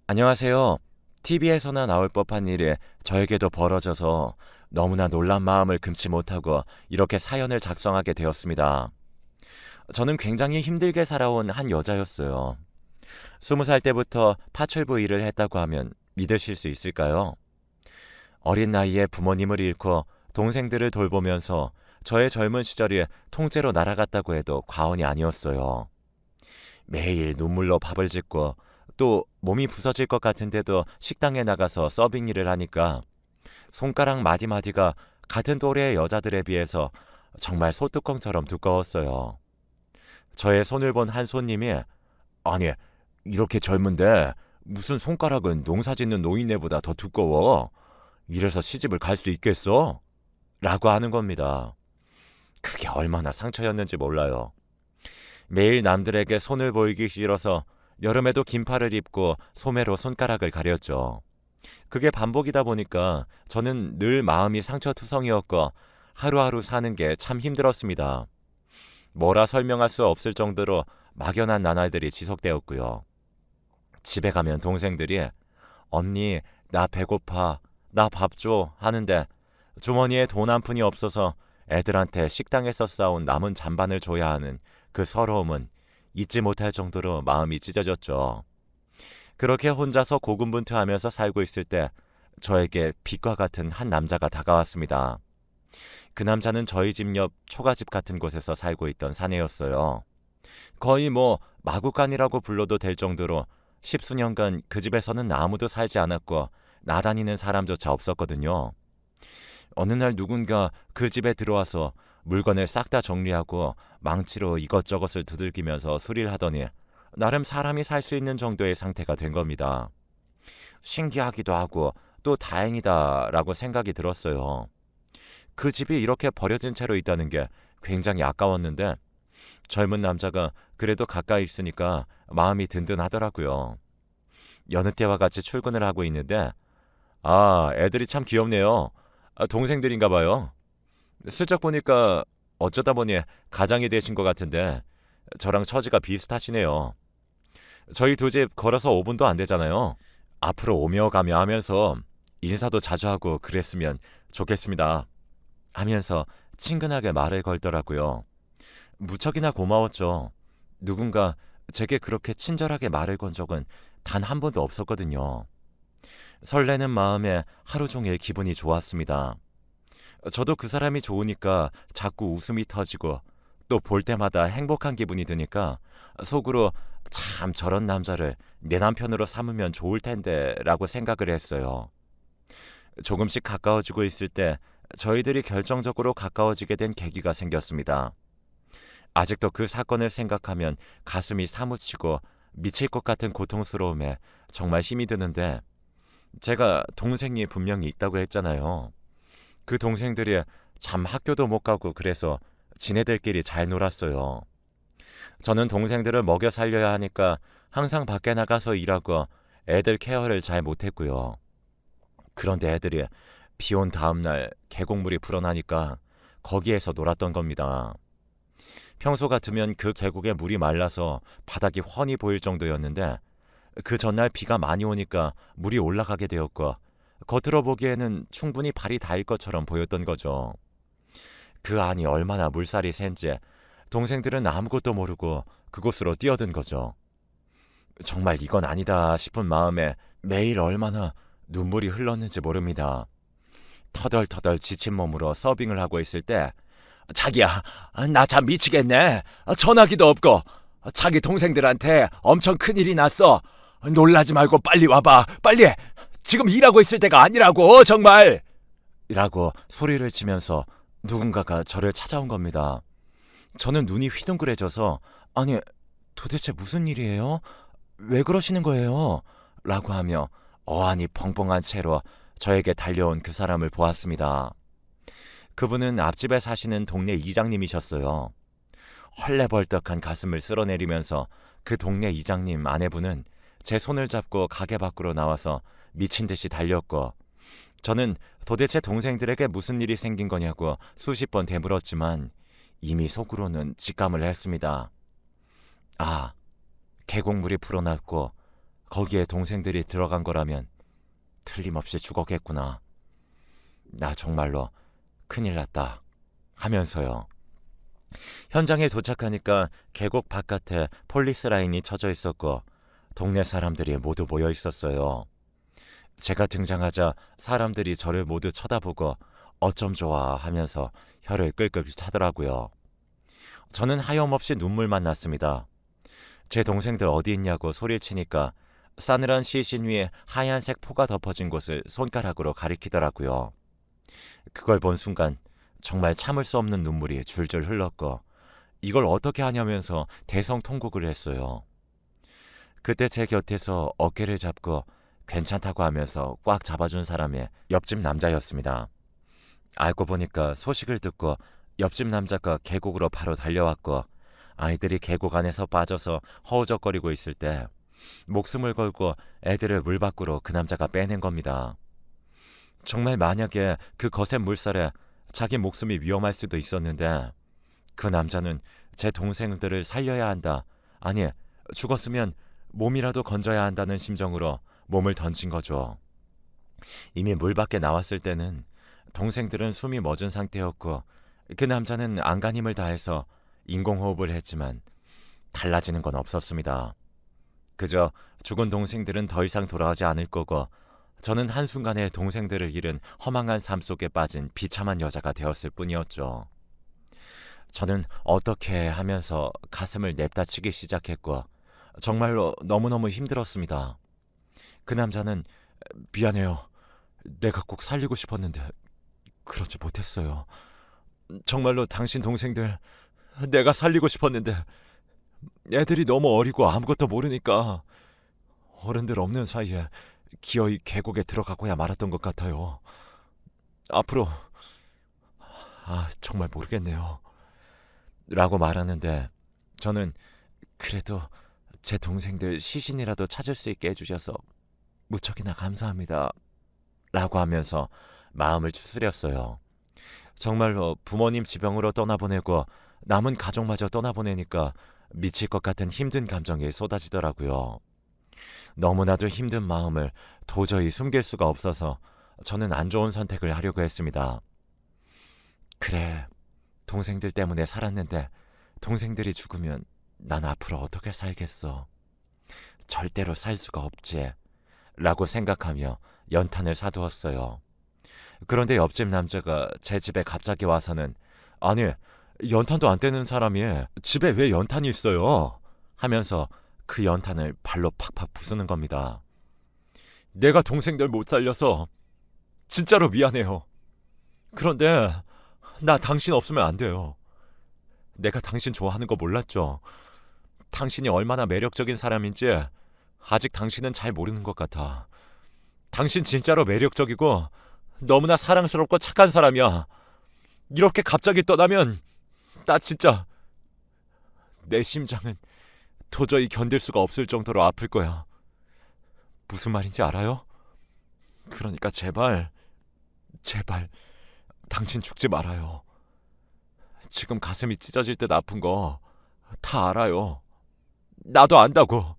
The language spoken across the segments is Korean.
안녕하세요. TV에서나 나올 법한 일이 저에게도 벌어져서 너무나 놀란 마음을 금치 못하고 이렇게 사연을 작성하게 되었습니다. 저는 굉장히 힘들게 살아온 한 여자였어요. 20살 때부터 파출부 일을 했다고 하면 믿으실 수 있을까요? 어린 나이에 부모님을 잃고 동생들을 돌보면서 저의 젊은 시절이 통째로 날아갔다고 해도 과언이 아니었어요. 매일 눈물로 밥을 짓고 또 몸이 부서질 것 같은데도 식당에 나가서 서빙 일을 하니까 손가락 마디마디가 같은 또래의 여자들에 비해서 정말 소뚜껑처럼 두꺼웠어요. 저의 손을 본 한 손님이 아니 이렇게 젊은데 무슨 손가락은 농사 짓는 노인네보다 더 두꺼워? 이래서 시집을 갈 수 있겠어? 라고 하는 겁니다. 그게 얼마나 상처였는지 몰라요. 매일 남들에게 손을 보이기 싫어서 여름에도 긴팔을 입고 소매로 손가락을 가렸죠. 그게 반복이다 보니까 저는 늘 마음이 상처투성이었고 하루하루 사는 게 참 힘들었습니다. 뭐라 설명할 수 없을 정도로 막연한 나날들이 지속되었고요. 집에 가면 동생들이 언니 나 배고파 나 밥 줘 하는데 주머니에 돈 한 푼이 없어서 애들한테 식당에서 싸온 남은 잔반을 줘야 하는 그 서러움은 잊지 못할 정도로 마음이 찢어졌죠. 그렇게 혼자서 고군분투하면서 살고 있을 때 저에게 빛과 같은 한 남자가 다가왔습니다. 그 남자는 저희 집 옆 초가집 같은 곳에서 살고 있던 사내였어요. 거의 뭐 마구간이라고 불러도 될 정도로 십수년간 그 집에서는 아무도 살지 않았고 나다니는 사람조차 없었거든요. 어느 날 누군가 그 집에 들어와서 물건을 싹 다 정리하고 망치로 이것저것을 두들기면서 수리를 하더니 나름 사람이 살 수 있는 정도의 상태가 된 겁니다. 신기하기도 하고 또 다행이다라고 생각이 들었어요. 그 집이 이렇게 버려진 채로 있다는 게 굉장히 아까웠는데 젊은 남자가 그래도 가까이 있으니까 마음이 든든하더라고요. 여느 때와 같이 출근을 하고 있는데 애들이 참 귀엽네요. 동생들인가 봐요. 슬쩍 보니까 어쩌다 보니 가장이 되신 것 같은데 저랑 처지가 비슷하시네요. 저희 두 집 걸어서 5분도 안 되잖아요. 앞으로 오며 가며 하면서 인사도 자주 하고 그랬으면 좋겠습니다. 하면서 친근하게 말을 걸더라고요. 무척이나 고마웠죠. 누군가 제게 그렇게 친절하게 말을 건 적은 단 한 번도 없었거든요. 설레는 마음에 하루 종일 기분이 좋았습니다. 저도 그 사람이 좋으니까 자꾸 웃음이 터지고 또 볼 때마다 행복한 기분이 드니까 속으로 참 저런 남자를 내 남편으로 삼으면 좋을 텐데 라고 생각을 했어요. 조금씩 가까워지고 있을 때 저희들이 결정적으로 가까워지게 된 계기가 생겼습니다. 아직도 그 사건을 생각하면 가슴이 사무치고 미칠 것 같은 고통스러움에 정말 힘이 드는데 제가 동생이 분명히 있다고 했잖아요. 그 동생들이 참 학교도 못 가고 그래서 지네들끼리 잘 놀았어요. 저는 동생들을 먹여 살려야 하니까 항상 밖에 나가서 일하고 애들 케어를 잘 못했고요. 그런데 애들이 비 온 다음날 계곡물이 불어나니까 거기에서 놀았던 겁니다. 평소 같으면 그 계곡에 물이 말라서 바닥이 훤히 보일 정도였는데 그 전날 비가 많이 오니까 물이 올라가게 되었고 겉으로 보기에는 충분히 발이 닿을 것처럼 보였던 거죠. 그 안이 얼마나 물살이 센지 동생들은 아무것도 모르고 그곳으로 뛰어든 거죠. 정말 이건 아니다 싶은 마음에 매일 얼마나 눈물이 흘렀는지 모릅니다. 터덜터덜 지친 몸으로 서빙을 하고 있을 때 자기야, 나 참 미치겠네. 전화기도 없고 자기 동생들한테 엄청 큰일이 났어. 놀라지 말고 빨리 와봐. 빨리. 지금 일하고 있을 때가 아니라고 정말. 이라고 소리를 치면서 누군가가 저를 찾아온 겁니다. 저는 눈이 휘둥그레져서 아니 도대체 무슨 일이에요? 왜 그러시는 거예요? 라고 하며 어안이 벙벙한 채로 저에게 달려온 그 사람을 보았습니다. 그분은 앞집에 사시는 동네 이장님이셨어요. 헐레벌떡한 가슴을 쓸어내리면서 그 동네 이장님 아내분은 제 손을 잡고 가게 밖으로 나와서 미친 듯이 달렸고 저는 도대체 동생들에게 무슨 일이 생긴 거냐고 수십 번 되물었지만 이미 속으로는 직감을 했습니다. 계곡물이 불어났고 거기에 동생들이 들어간 거라면 틀림없이 죽었겠구나. 나 정말로 큰일 났다. 하면서요. 현장에 도착하니까 계곡 바깥에 폴리스 라인이 쳐져 있었고 동네 사람들이 모두 모여 있었어요. 제가 등장하자 사람들이 저를 모두 쳐다보고 어쩜 좋아 하면서 혀를 끌끌 차더라고요. 저는 하염없이 눈물만 났습니다. 제 동생들 어디 있냐고 소리치니까 싸늘한 시신 위에 하얀색 포가 덮어진 곳을 손가락으로 가리키더라고요. 그걸 본 순간 정말 참을 수 없는 눈물이 줄줄 흘렀고 이걸 어떻게 하냐면서 대성통곡을 했어요. 그때 제 곁에서 어깨를 잡고 괜찮다고 하면서 꽉 잡아준 사람이 옆집 남자였습니다. 알고 보니까 소식을 듣고 옆집 남자가 계곡으로 바로 달려왔고 아이들이 계곡 안에서 빠져서 허우적거리고 있을 때 목숨을 걸고 애들을 물 밖으로 그 남자가 빼낸 겁니다. 정말 만약에 그 거센 물살에 자기 목숨이 위험할 수도 있었는데 그 남자는 제 동생들을 살려야 한다. 아니, 죽었으면 몸이라도 건져야 한다는 심정으로 몸을 던진 거죠. 이미 물 밖에 나왔을 때는 동생들은 숨이 멎은 상태였고 그 남자는 안간힘을 다해서 인공호흡을 했지만 달라지는 건 없었습니다. 그저 죽은 동생들은 더 이상 돌아오지 않을 거고 저는 한순간에 동생들을 잃은 허망한 삶 속에 빠진 비참한 여자가 되었을 뿐이었죠. 저는 어떻게 하면서 가슴을 냅다치기 시작했고 정말로 너무너무 힘들었습니다. 그 남자는 미안해요. 내가 꼭 살리고 싶었는데 그러지 못했어요. 정말로 당신 동생들 내가 살리고 싶었는데 애들이 너무 어리고 아무것도 모르니까 어른들 없는 사이에 기어이 계곡에 들어가고야 말았던 것 같아요. 앞으로 정말 모르겠네요. 라고 말하는데 저는 그래도 제 동생들 시신이라도 찾을 수 있게 해주셔서 무척이나 감사합니다. 라고 하면서 마음을 추스렸어요. 정말로 부모님 지병으로 떠나보내고 남은 가족마저 떠나보내니까 미칠 것 같은 힘든 감정이 쏟아지더라고요. 너무나도 힘든 마음을 도저히 숨길 수가 없어서 저는 안 좋은 선택을 하려고 했습니다. 그래, 동생들 때문에 살았는데 동생들이 죽으면 난 앞으로 어떻게 살겠어. 절대로 살 수가 없지. 라고 생각하며 연탄을 사두었어요. 그런데 옆집 남자가 제 집에 갑자기 와서는 아니, 연탄도 안 떼는 사람이 집에 왜 연탄이 있어요? 하면서 그 연탄을 발로 팍팍 부수는 겁니다. 내가 동생들 못 살려서 진짜로 미안해요. 그런데 나 당신 없으면 안 돼요. 내가 당신 좋아하는 거 몰랐죠? 당신이 얼마나 매력적인 사람인지 아직 당신은 잘 모르는 것 같아. 당신 진짜로 매력적이고 너무나 사랑스럽고 착한 사람이야. 이렇게 갑자기 떠나면 나 진짜 내 심장은 도저히 견딜 수가 없을 정도로 아플 거야. 무슨 말인지 알아요? 그러니까 제발 당신 죽지 말아요. 지금 가슴이 찢어질 듯 아픈 거 다 알아요. 나도 안다고.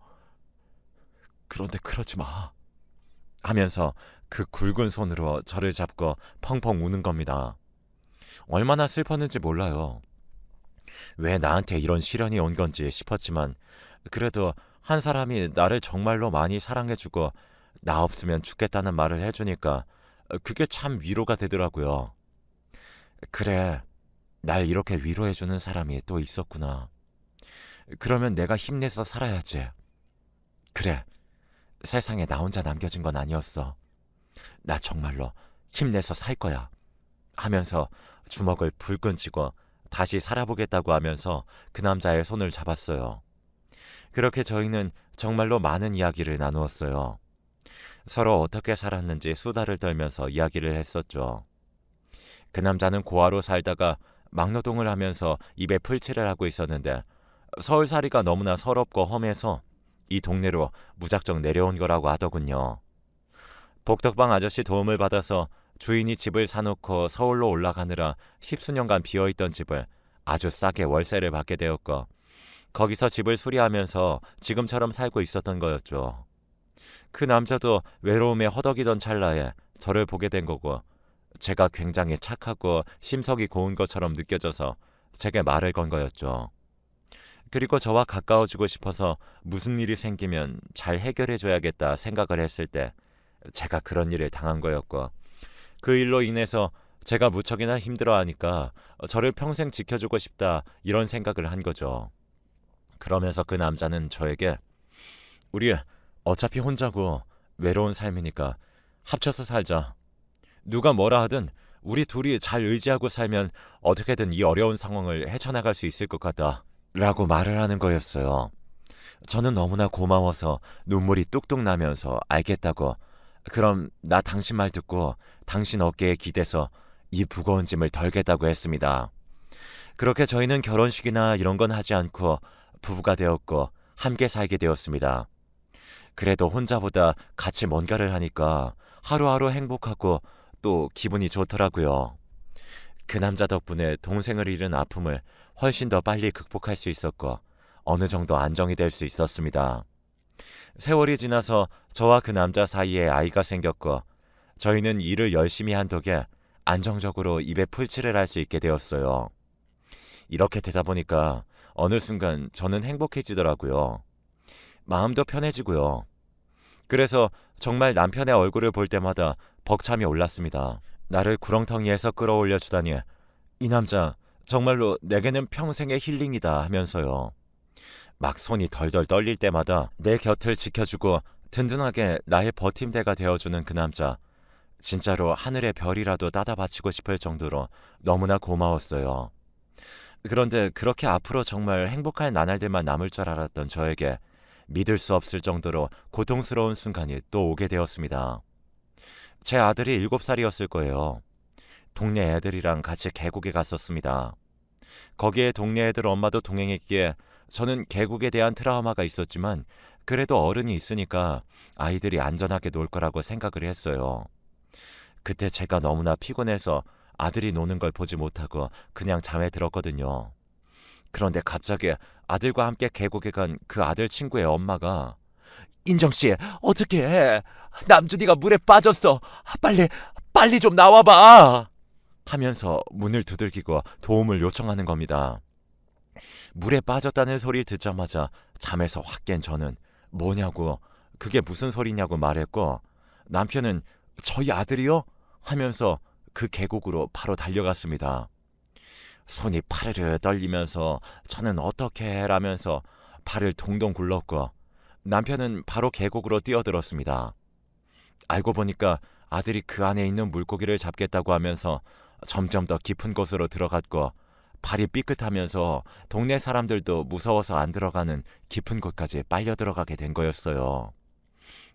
그런데 그러지 마. 하면서 그 굵은 손으로 저를 잡고 펑펑 우는 겁니다. 얼마나 슬펐는지 몰라요. 왜 나한테 이런 시련이 온 건지 싶었지만 그래도 한 사람이 나를 정말로 많이 사랑해주고 나 없으면 죽겠다는 말을 해주니까 그게 참 위로가 되더라고요. 그래, 날 이렇게 위로해주는 사람이 또 있었구나. 그러면 내가 힘내서 살아야지. 그래, 세상에 나 혼자 남겨진 건 아니었어. 나 정말로 힘내서 살 거야. 하면서 주먹을 불끈 쥐고 다시 살아보겠다고 하면서 그 남자의 손을 잡았어요. 그렇게 저희는 정말로 많은 이야기를 나누었어요. 서로 어떻게 살았는지 수다를 떨면서 이야기를 했었죠. 그 남자는 고아로 살다가 막노동을 하면서 입에 풀칠을 하고 있었는데 서울살이가 너무나 서럽고 험해서 이 동네로 무작정 내려온 거라고 하더군요. 복덕방 아저씨 도움을 받아서 주인이 집을 사놓고 서울로 올라가느라 10수년간 비어있던 집을 아주 싸게 월세를 받게 되었고 거기서 집을 수리하면서 지금처럼 살고 있었던 거였죠. 그 남자도 외로움에 허덕이던 찰나에 저를 보게 된 거고, 제가 굉장히 착하고 심성이 고운 것처럼 느껴져서 제게 말을 건 거였죠. 그리고 저와 가까워지고 싶어서 무슨 일이 생기면 잘 해결해줘야겠다 생각을 했을 때 제가 그런 일을 당한 거였고, 그 일로 인해서 제가 무척이나 힘들어하니까 저를 평생 지켜주고 싶다 이런 생각을 한 거죠. 그러면서 그 남자는 저에게 우리 어차피 혼자고 외로운 삶이니까 합쳐서 살자. 누가 뭐라 하든 우리 둘이 잘 의지하고 살면 어떻게든 이 어려운 상황을 헤쳐나갈 수 있을 것 같다 라고 말을 하는 거였어요. 저는 너무나 고마워서 눈물이 뚝뚝 나면서 알겠다고, 그럼 나 당신 말 듣고 당신 어깨에 기대서 이 무거운 짐을 덜겠다고 했습니다. 그렇게 저희는 결혼식이나 이런 건 하지 않고 부부가 되었고 함께 살게 되었습니다. 그래도 혼자보다 같이 뭔가를 하니까 하루하루 행복하고 또 기분이 좋더라고요. 그 남자 덕분에 동생을 잃은 아픔을 훨씬 더 빨리 극복할 수 있었고 어느 정도 안정이 될 수 있었습니다. 세월이 지나서 저와 그 남자 사이에 아이가 생겼고 저희는 일을 열심히 한 덕에 안정적으로 입에 풀칠을 할 수 있게 되었어요. 이렇게 되다 보니까 어느 순간 저는 행복해지더라고요. 마음도 편해지고요. 그래서 정말 남편의 얼굴을 볼 때마다 벅참이 올랐습니다. 나를 구렁텅이에서 끌어올려 주다니, 이 남자 정말로 내게는 평생의 힐링이다 하면서요. 막 손이 덜덜 떨릴 때마다 내 곁을 지켜주고 든든하게 나의 버팀대가 되어주는 그 남자, 진짜로 하늘의 별이라도 따다 바치고 싶을 정도로 너무나 고마웠어요. 그런데 그렇게 앞으로 정말 행복할 나날들만 남을 줄 알았던 저에게 믿을 수 없을 정도로 고통스러운 순간이 또 오게 되었습니다. 제 아들이 7살이었을 거예요. 동네 애들이랑 같이 계곡에 갔었습니다. 거기에 동네 애들 엄마도 동행했기에 저는 계곡에 대한 트라우마가 있었지만 그래도 어른이 있으니까 아이들이 안전하게 놀 거라고 생각을 했어요. 그때 제가 너무나 피곤해서 아들이 노는 걸 보지 못하고 그냥 잠에 들었거든요. 그런데 갑자기 아들과 함께 계곡에 간 그 아들 친구의 엄마가 인정씨, 어떻게 해? 남준이가 물에 빠졌어. 빨리 좀 나와봐. 하면서 문을 두들기고 도움을 요청하는 겁니다. 물에 빠졌다는 소리를 듣자마자 잠에서 확 깬 저는 뭐냐고, 그게 무슨 소리냐고 말했고, 남편은 저희 아들이요? 하면서 그 계곡으로 바로 달려갔습니다. 손이 파르르 떨리면서 저는 어떻게 해라면서 발을 동동 굴렀고 남편은 바로 계곡으로 뛰어들었습니다. 알고 보니까 아들이 그 안에 있는 물고기를 잡겠다고 하면서 점점 더 깊은 곳으로 들어갔고 발이 삐끗하면서 동네 사람들도 무서워서 안 들어가는 깊은 곳까지 빨려 들어가게 된 거였어요.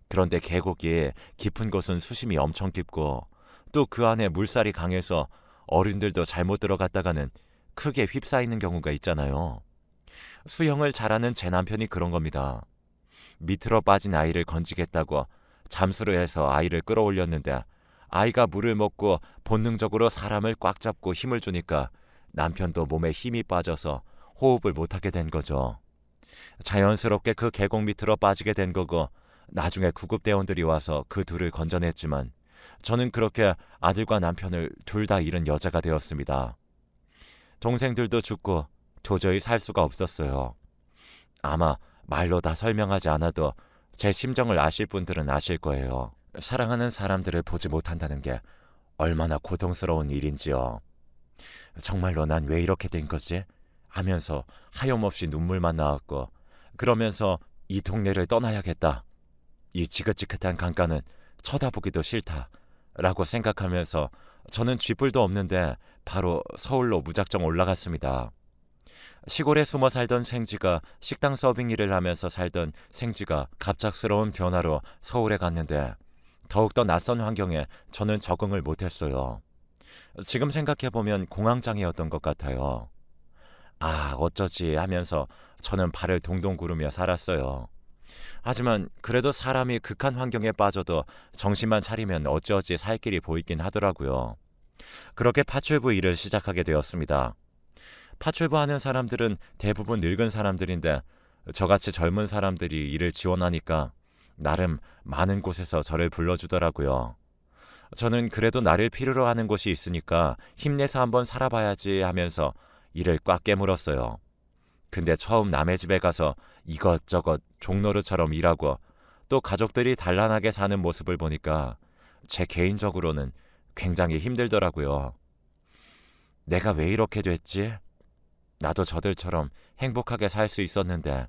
그런데 계곡이 깊은 곳은 수심이 엄청 깊고 또 그 안에 물살이 강해서 어른들도 잘못 들어갔다가는 크게 휩싸이는 경우가 있잖아요. 수영을 잘하는 제 남편이 그런 겁니다. 밑으로 빠진 아이를 건지겠다고 잠수를 해서 아이를 끌어올렸는데 아이가 물을 먹고 본능적으로 사람을 꽉 잡고 힘을 주니까 남편도 몸에 힘이 빠져서 호흡을 못하게 된 거죠. 자연스럽게 그 계곡 밑으로 빠지게 된 거고 나중에 구급대원들이 와서 그 둘을 건져냈지만 저는 그렇게 아들과 남편을 둘 다 잃은 여자가 되었습니다. 동생들도 죽고 도저히 살 수가 없었어요. 아마 말로 다 설명하지 않아도 제 심정을 아실 분들은 아실 거예요. 사랑하는 사람들을 보지 못한다는 게 얼마나 고통스러운 일인지요. 정말로 난 왜 이렇게 된 거지? 하면서 하염없이 눈물만 나왔고 그러면서 이 동네를 떠나야겠다. 이 지긋지긋한 강가는 쳐다보기도 싫다. 라고 생각하면서 저는 쥐뿔도 없는데 바로 서울로 무작정 올라갔습니다. 시골에 숨어 살던 생쥐가 식당 서빙 일을 하면서 살던 생쥐가 갑작스러운 변화로 서울에 갔는데 더욱더 낯선 환경에 저는 적응을 못했어요. 지금 생각해보면 공황장애였던 것 같아요. 아, 어쩌지 하면서 저는 발을 동동 구르며 살았어요. 하지만 그래도 사람이 극한 환경에 빠져도 정신만 차리면 어찌어찌 살 길이 보이긴 하더라고요. 그렇게 파출부 일을 시작하게 되었습니다. 파출부 하는 사람들은 대부분 늙은 사람들인데 저같이 젊은 사람들이 일을 지원하니까 나름 많은 곳에서 저를 불러주더라고요. 저는 그래도 나를 필요로 하는 곳이 있으니까 힘내서 한번 살아봐야지 하면서 이를 꽉 깨물었어요. 근데 처음 남의 집에 가서 이것저것 종노릇처럼 일하고 또 가족들이 단란하게 사는 모습을 보니까 제 개인적으로는 굉장히 힘들더라고요. 내가 왜 이렇게 됐지? 나도 저들처럼 행복하게 살 수 있었는데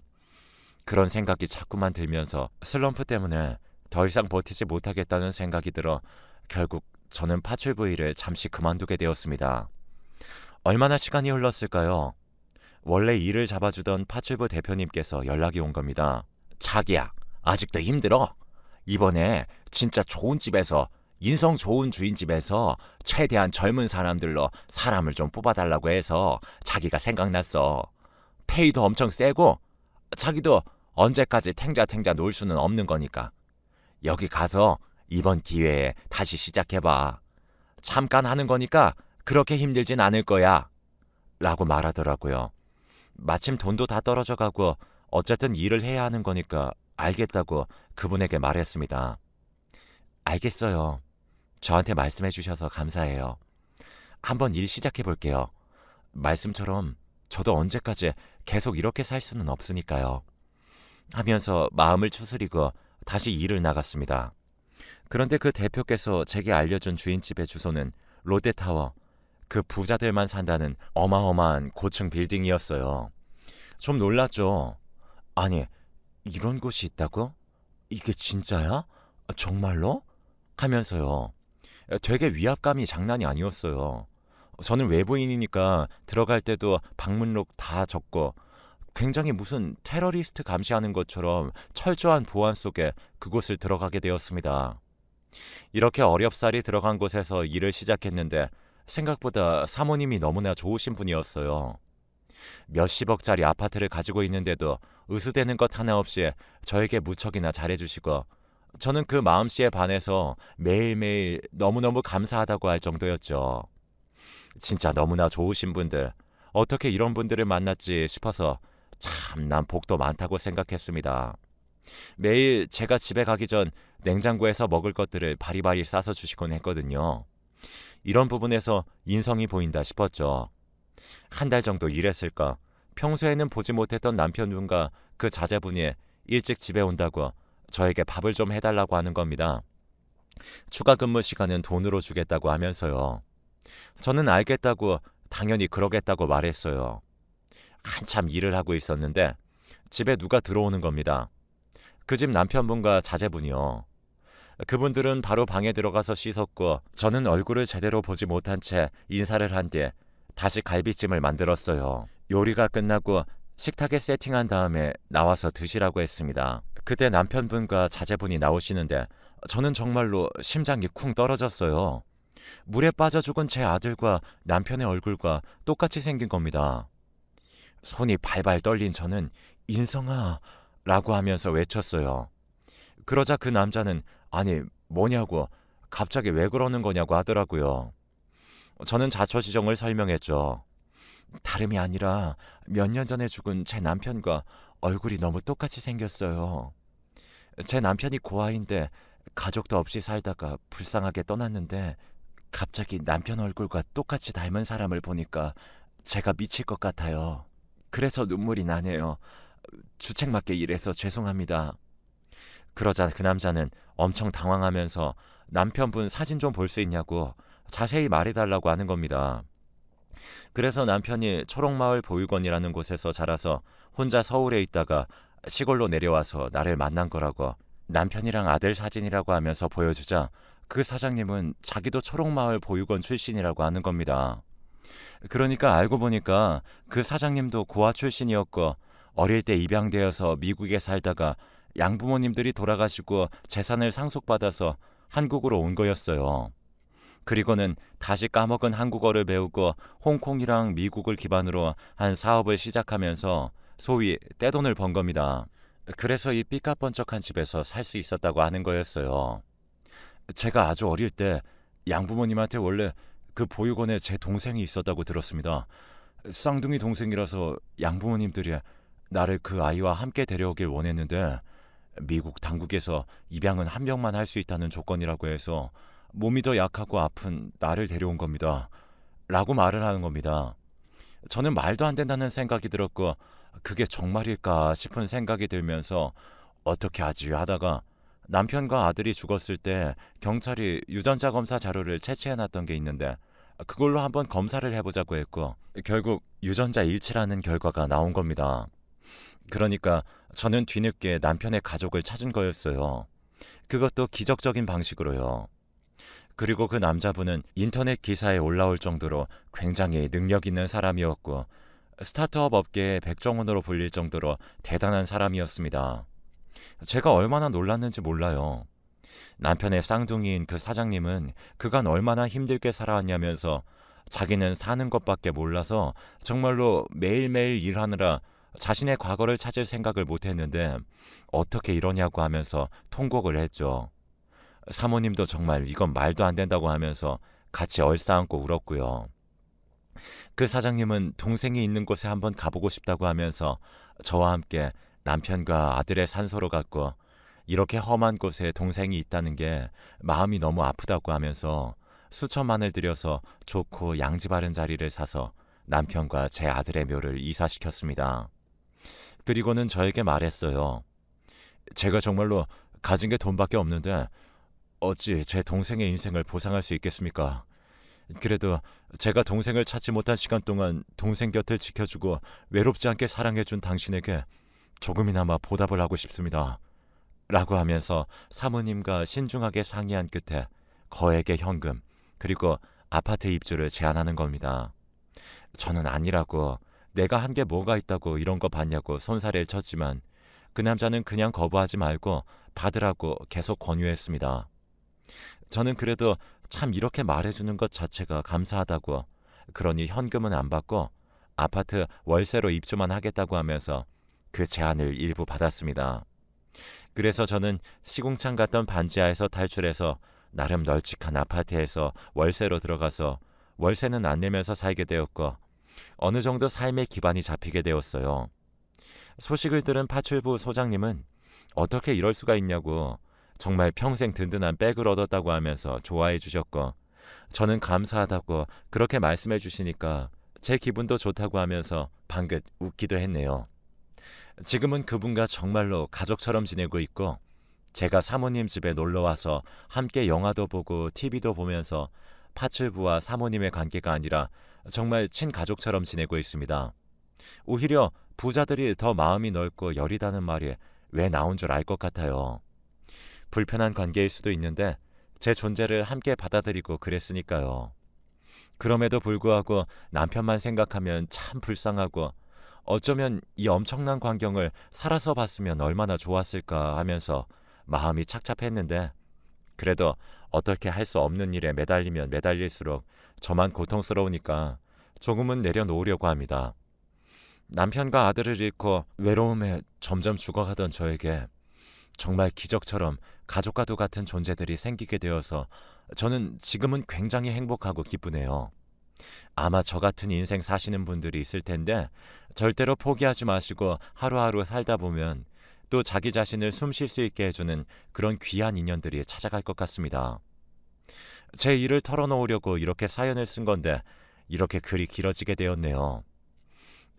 그런 생각이 자꾸만 들면서 슬럼프 때문에 더 이상 버티지 못하겠다는 생각이 들어 결국 저는 파출부일을 잠시 그만두게 되었습니다. 얼마나 시간이 흘렀을까요? 원래 일을 잡아주던 파출부 대표님께서 연락이 온 겁니다. 자기야, 아직도 힘들어? 이번에 진짜 좋은 집에서 인성 좋은 주인집에서 최대한 젊은 사람들로 사람을 좀 뽑아달라고 해서 자기가 생각났어. 페이도 엄청 세고 자기도 언제까지 탱자탱자 놀 수는 없는 거니까 여기 가서 이번 기회에 다시 시작해봐. 잠깐 하는 거니까 그렇게 힘들진 않을 거야. 라고 말하더라고요. 마침 돈도 다 떨어져 가고 어쨌든 일을 해야 하는 거니까 알겠다고 그분에게 말했습니다. 알겠어요. 저한테 말씀해 주셔서 감사해요. 한번 일 시작해 볼게요. 말씀처럼 저도 언제까지 계속 이렇게 살 수는 없으니까요. 하면서 마음을 추스리고 다시 일을 나갔습니다. 그런데 그 대표께서 제게 알려준 주인집의 주소는 롯데타워, 그 부자들만 산다는 어마어마한 고층 빌딩이었어요. 좀 놀랐죠. 아니, 이런 곳이 있다고? 이게 진짜야? 정말로? 하면서요. 되게 위압감이 장난이 아니었어요. 저는 외부인이니까 들어갈 때도 방문록 다 적고 굉장히 무슨 테러리스트 감시하는 것처럼 철저한 보안 속에 그곳을 들어가게 되었습니다. 이렇게 어렵사리 들어간 곳에서 일을 시작했는데 생각보다 사모님이 너무나 좋으신 분이었어요. 몇십억짜리 아파트를 가지고 있는데도 으스대는 것 하나 없이 저에게 무척이나 잘해주시고 저는 그 마음씨에 반해서 매일매일 너무너무 감사하다고 할 정도였죠. 진짜 너무나 좋으신 분들, 어떻게 이런 분들을 만났지 싶어서 참 난 복도 많다고 생각했습니다. 매일 제가 집에 가기 전 냉장고에서 먹을 것들을 바리바리 싸서 주시곤 했거든요. 이런 부분에서 인성이 보인다 싶었죠. 한 달 정도 일했을까 평소에는 보지 못했던 남편분과 그 자제분이 일찍 집에 온다고 저에게 밥을 좀 해달라고 하는 겁니다. 추가 근무 시간은 돈으로 주겠다고 하면서요. 저는 알겠다고 당연히 그러겠다고 말했어요. 한참 일을 하고 있었는데 집에 누가 들어오는 겁니다. 그 집 남편분과 자제분이요. 그분들은 바로 방에 들어가서 씻었고 저는 얼굴을 제대로 보지 못한 채 인사를 한 뒤 다시 갈비찜을 만들었어요. 요리가 끝나고 식탁에 세팅한 다음에 나와서 드시라고 했습니다. 그때 남편분과 자제분이 나오시는데 저는 정말로 심장이 쿵 떨어졌어요. 물에 빠져 죽은 제 아들과 남편의 얼굴과 똑같이 생긴 겁니다. 손이 발발 떨린 저는 인성아 라고 하면서 외쳤어요. 그러자 그 남자는 아니 뭐냐고 갑자기 왜 그러는 거냐고 하더라고요. 저는 자초지종을 설명했죠. 다름이 아니라 몇 년 전에 죽은 제 남편과 얼굴이 너무 똑같이 생겼어요. 제 남편이 고아인데 가족도 없이 살다가 불쌍하게 떠났는데 갑자기 남편 얼굴과 똑같이 닮은 사람을 보니까 제가 미칠 것 같아요. 그래서 눈물이 나네요. 주책맞게 일해서 죄송합니다. 그러자 그 남자는 엄청 당황하면서 남편분 사진 좀 볼 수 있냐고 자세히 말해달라고 하는 겁니다. 그래서 남편이 초록마을 보육원이라는 곳에서 자라서 혼자 서울에 있다가 시골로 내려와서 나를 만난 거라고 남편이랑 아들 사진이라고 하면서 보여주자 그 사장님은 자기도 초록마을 보육원 출신이라고 하는 겁니다. 그러니까 알고 보니까 그 사장님도 고아 출신이었고 어릴 때 입양되어서 미국에 살다가 양부모님들이 돌아가시고 재산을 상속받아서 한국으로 온 거였어요. 그리고는 다시 까먹은 한국어를 배우고 홍콩이랑 미국을 기반으로 한 사업을 시작하면서 소위 떼돈을 번 겁니다. 그래서 이 삐까뻔쩍한 집에서 살 수 있었다고 하는 거였어요. 제가 아주 어릴 때 양부모님한테 원래 그 보육원에 제 동생이 있었다고 들었습니다. 쌍둥이 동생이라서 양부모님들이 나를 그 아이와 함께 데려오길 원했는데 미국 당국에서 입양은 한 명만 할 수 있다는 조건이라고 해서 몸이 더 약하고 아픈 나를 데려온 겁니다. 라고 말을 하는 겁니다. 저는 말도 안 된다는 생각이 들었고 그게 정말일까 싶은 생각이 들면서 어떻게 하지 하다가 남편과 아들이 죽었을 때 경찰이 유전자 검사 자료를 채취해놨던 게 있는데 그걸로 한번 검사를 해보자고 했고 결국 유전자 일치라는 결과가 나온 겁니다. 그러니까 저는 뒤늦게 남편의 가족을 찾은 거였어요. 그것도 기적적인 방식으로요. 그리고 그 남자분은 인터넷 기사에 올라올 정도로 굉장히 능력 있는 사람이었고 스타트업 업계의 백종원으로 불릴 정도로 대단한 사람이었습니다. 제가 얼마나 놀랐는지 몰라요. 남편의 쌍둥이인 그 사장님은 그간 얼마나 힘들게 살아왔냐면서 자기는 사는 것밖에 몰라서 정말로 매일매일 일하느라 자신의 과거를 찾을 생각을 못했는데 어떻게 이러냐고 하면서 통곡을 했죠. 사모님도 정말 이건 말도 안 된다고 하면서 같이 얼싸안고 울었고요. 그 사장님은 동생이 있는 곳에 한번 가보고 싶다고 하면서 저와 함께 남편과 아들의 산소로 갔고 이렇게 험한 곳에 동생이 있다는 게 마음이 너무 아프다고 하면서 수천만을 들여서 좋고 양지 바른 자리를 사서 남편과 제 아들의 묘를 이사시켰습니다. 그리고는 저에게 말했어요. 제가 정말로 가진 게 돈밖에 없는데 어찌 제 동생의 인생을 보상할 수 있겠습니까? 그래도 제가 동생을 찾지 못한 시간 동안 동생 곁을 지켜주고 외롭지 않게 사랑해준 당신에게 조금이나마 보답을 하고 싶습니다. 라고 하면서 사모님과 신중하게 상의한 끝에 거액의 현금 그리고 아파트 입주를 제안하는 겁니다. 저는 아니라고 내가 한 게 뭐가 있다고 이런 거 받냐고 손사래를 쳤지만 그 남자는 그냥 거부하지 말고 받으라고 계속 권유했습니다. 저는 그래도 참 이렇게 말해주는 것 자체가 감사하다고 그러니 현금은 안 받고 아파트 월세로 입주만 하겠다고 하면서 그 제안을 일부 받았습니다. 그래서 저는 시궁창 같던 반지하에서 탈출해서 나름 널찍한 아파트에서 월세로 들어가서 월세는 안 내면서 살게 되었고 어느 정도 삶의 기반이 잡히게 되었어요. 소식을 들은 파출부 소장님은 어떻게 이럴 수가 있냐고 정말 평생 든든한 백을 얻었다고 하면서 좋아해 주셨고 저는 감사하다고 그렇게 말씀해 주시니까 제 기분도 좋다고 하면서 방긋 웃기도 했네요. 지금은 그분과 정말로 가족처럼 지내고 있고 제가 사모님 집에 놀러와서 함께 영화도 보고 TV도 보면서 파출부와 사모님의 관계가 아니라 정말 친가족처럼 지내고 있습니다. 오히려 부자들이 더 마음이 넓고 여리다는 말이 왜 나온 줄 알 것 같아요. 불편한 관계일 수도 있는데 제 존재를 함께 받아들이고 그랬으니까요. 그럼에도 불구하고 남편만 생각하면 참 불쌍하고 어쩌면 이 엄청난 광경을 살아서 봤으면 얼마나 좋았을까 하면서 마음이 착잡했는데 그래도 어떻게 할 수 없는 일에 매달리면 매달릴수록 저만 고통스러우니까 조금은 내려놓으려고 합니다. 남편과 아들을 잃고 외로움에 점점 죽어가던 저에게 정말 기적처럼 가족과도 같은 존재들이 생기게 되어서 저는 지금은 굉장히 행복하고 기쁘네요. 아마 저 같은 인생 사시는 분들이 있을 텐데 절대로 포기하지 마시고 하루하루 살다 보면 또 자기 자신을 숨 쉴 수 있게 해주는 그런 귀한 인연들이 찾아갈 것 같습니다. 제 일을 털어놓으려고 이렇게 사연을 쓴 건데 이렇게 글이 길어지게 되었네요.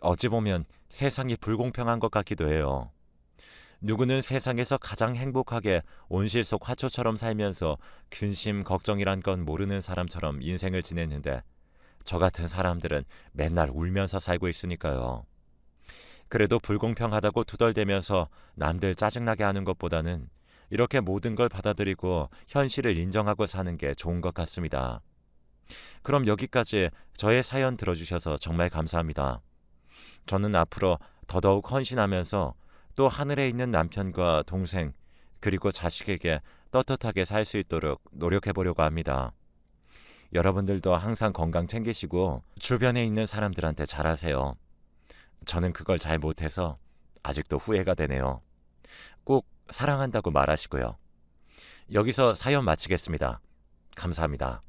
어찌 보면 세상이 불공평한 것 같기도 해요. 누구는 세상에서 가장 행복하게 온실 속 화초처럼 살면서 근심, 걱정이란 건 모르는 사람처럼 인생을 지냈는데 저 같은 사람들은 맨날 울면서 살고 있으니까요. 그래도 불공평하다고 투덜대면서 남들 짜증나게 하는 것보다는 이렇게 모든 걸 받아들이고 현실을 인정하고 사는 게 좋은 것 같습니다. 그럼 여기까지 저의 사연 들어주셔서 정말 감사합니다. 저는 앞으로 더더욱 헌신하면서 또 하늘에 있는 남편과 동생 그리고 자식에게 떳떳하게 살 수 있도록 노력해 보려고 합니다. 여러분들도 항상 건강 챙기시고 주변에 있는 사람들한테 잘하세요. 저는 그걸 잘 못해서 아직도 후회가 되네요. 꼭 사랑한다고 말하시고요. 여기서 사연 마치겠습니다. 감사합니다.